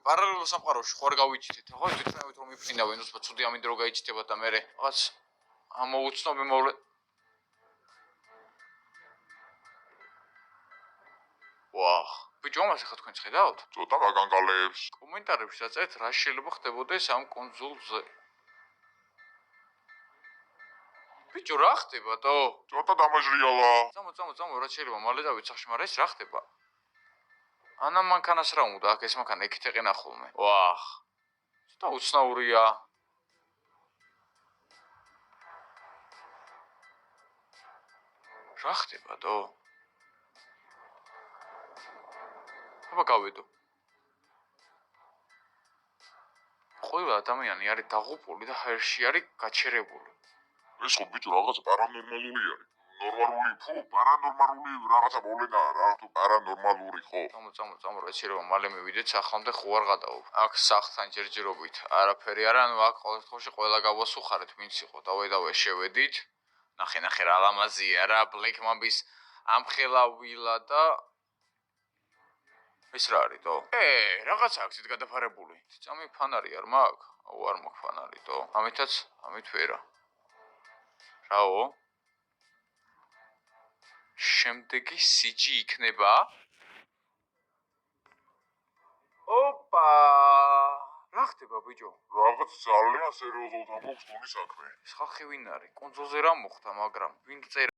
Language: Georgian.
პარალელურ სამყაროში ხო არ გავიჩიტეთ ხო ვიტყვით რომ იფრინავენ უცბად ცუდი ამინდა რომ გაიჩიტებათ და მე რაღაც ამოუცნობი მოვლე ვაჰ ბიჭო მას ახლა თქვენ ხედავთ ცოტა მაგანგალებს კომენტარებში დაწერეთ რა შეიძლება ხდებოდეს ამ კონსოლზე ბიჭო რა ხდებადო ცოტა დამაჟრიალა წამო რა შეიძლება მალე დავით სახში მაგრამ ეს რა ხდება ანა მანქანას რა უნდა აქ ეს მანქანა იქით ეყენა ხოლმე ვაჰ ცოტა უცნაურია რა ხდებადო აბა გავედო ყველა ადამიანი არის დაღუპული და ჰაერში არის გაჩერებული ეს ხო ბიჭო რაღაცა პარანორმალური არის ნორმალური ფუ პარანორმალური რაღაცა მოვლენაა რა თუ პარანორმალური ხო წამო რა შეიძლება მალე მივიდეთ სახლამდე ხო არ გადავალ აქ სახლთან ჯერჯერობით არაფერი არა ანუ აქ ყოველ შემთხვევაში ყველა გავასუხარეთ ვინც იყო დავე შევედით ნახე რა ლამაზია რა ბლეკმამბის ამხელავილა და ეს რა არის თო რაღაცა აქ ზედ გადაფარებული წამი ფანარი არ მაქვს აუ არ მაქვს ფანარი თო ამით ვერა რაო შემდეგი სიჯი იქნება ოპა რა ხდება ბიჭო რაღაც ძალიან სერიოზულად ამბობს თუნი საქმე ეს ხალხი ვინ არის კონსოლზე რა მოხდა მაგრამ ვინ წერა